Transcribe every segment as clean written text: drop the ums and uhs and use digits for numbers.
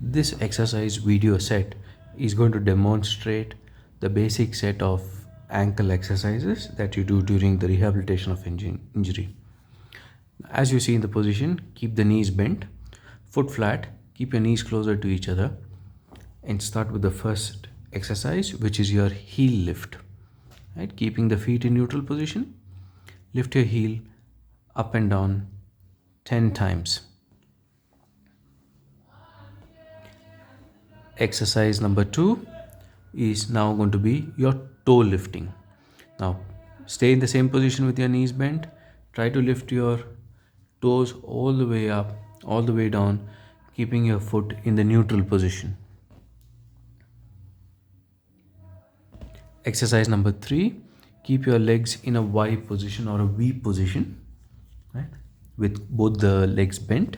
This exercise video set is going to demonstrate the basic set of ankle exercises that you do during the rehabilitation of injury. As you see in the position, keep the knees bent, foot flat, keep your knees closer to each other, and start with the first exercise, which is your heel lift. Right? Keeping the feet in neutral position, lift your heel up and down 10 times. Exercise number 2 is now going to be your toe lifting. Now stay in the same position with your knees bent. Try to lift your toes all the way up, all the way down, keeping your foot in the neutral position. Exercise number 3, keep your legs in a Y position or a V position, right? With both the legs bent.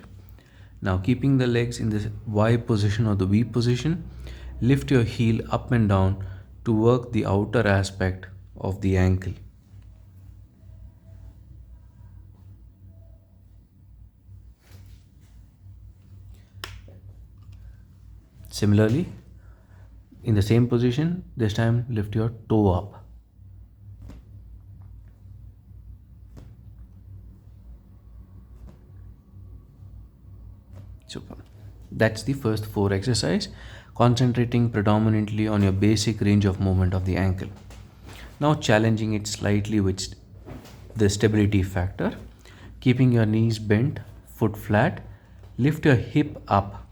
Now keeping the legs in the Y position or the V position, lift your heel up and down to work the outer aspect of the ankle. Similarly, in the same position, this time lift your toe up. Super. That's the first 4 exercise, concentrating predominantly on your basic range of movement of the ankle. Now challenging it slightly with the stability factor, keeping your knees bent, foot flat, lift your hip up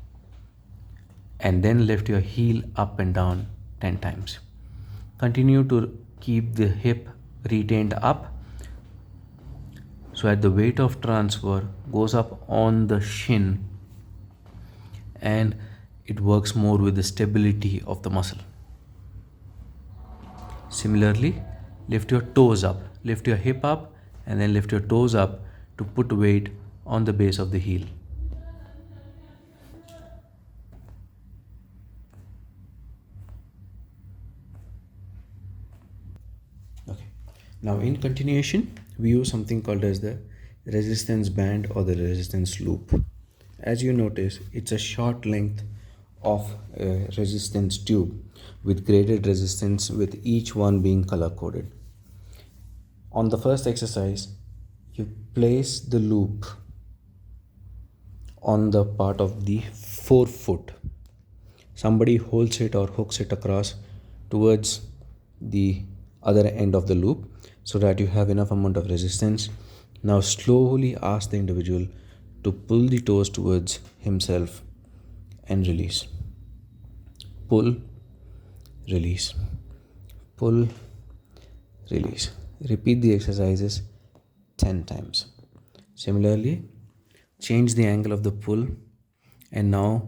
and then lift your heel up and down 10 times. Continue to keep the hip retained up so that the weight of transfer goes up on the shin and it works more with the stability of the muscle. Similarly, lift your toes up, lift your hip up and then lift your toes up to put weight on the base of the heel. Okay. Now in continuation, we use something called as the resistance band or the resistance loop. As you notice, it's a short length of a resistance tube with graded resistance, with each one being color coded. On the first exercise, you place the loop on the part of the forefoot. Somebody holds it or hooks it across towards the other end of the loop so that you have enough amount of resistance. Now slowly ask the individual to pull the toes towards himself and release. Pull, release. Pull, release. Repeat the exercises 10 times. Similarly, change the angle of the pull and now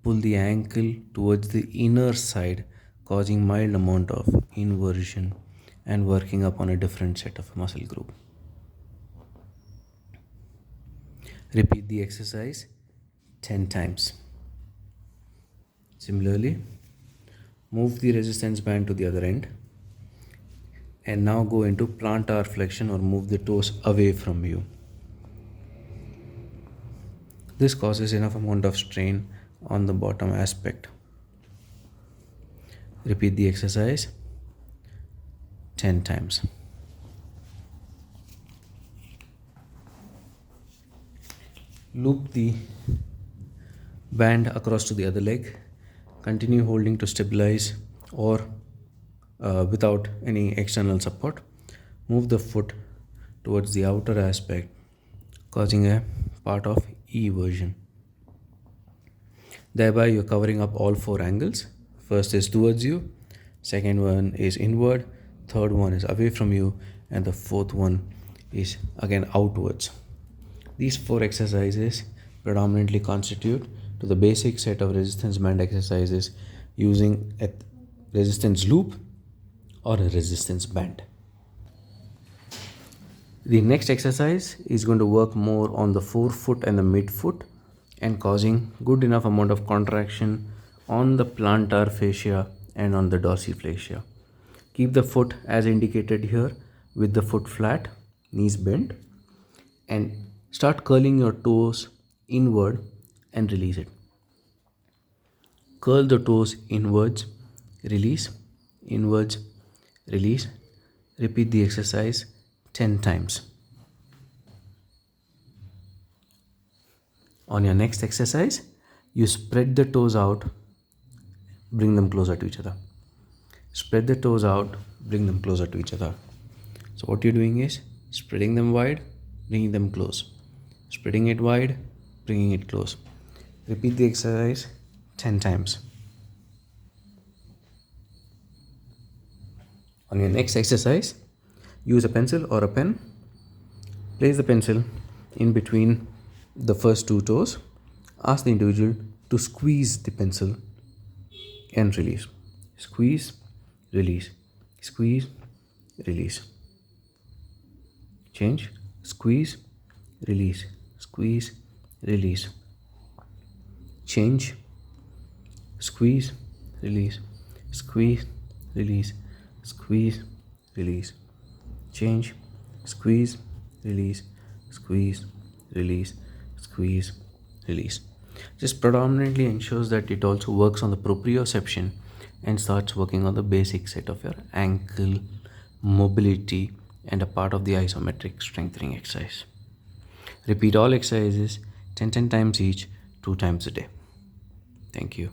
pull the ankle towards the inner side, causing mild amount of inversion and working upon a different set of muscle group. Repeat the exercise 10 times. Similarly, move the resistance band to the other end and now go into plantar flexion or move the toes away from you. This causes enough amount of strain on the bottom aspect. Repeat the exercise 10 times. Loop the band across to the other leg. Continue holding to stabilize or without any external support. Move the foot towards the outer aspect, causing a part of eversion. Thereby you're covering up all 4 angles. First is towards you, second one is inward, third one is away from you, and the fourth one is again outwards. These 4 exercises predominantly constitute to the basic set of resistance band exercises using a resistance loop or a resistance band. The next exercise is going to work more on the forefoot and the midfoot and causing good enough amount of contraction on the plantar fascia and on the dorsifascia. Keep the foot as indicated here with the foot flat, knees bent, and start curling your toes inward and release it. Curl the toes inwards, release, inwards, release. Repeat the exercise 10 times. On your next exercise, you spread the toes out, bring them closer to each other. Spread the toes out, bring them closer to each other. So what you're doing is spreading them wide, bringing them close. Spreading it wide, bringing it close. Repeat the exercise 10 times. On your next exercise, use a pencil or a pen. Place the pencil in between the first two toes. Ask the individual to squeeze the pencil and release. Squeeze, release. Squeeze, release. Change. Squeeze, release. Squeeze, release. Change. Squeeze, release. Squeeze, release. Squeeze, release. Change. Squeeze, release. Squeeze, release. Squeeze, release. This predominantly ensures that it also works on the proprioception and starts working on the basic set of your ankle mobility and a part of the isometric strengthening exercise. Repeat all exercises 10 times each, 2 times a day. Thank you.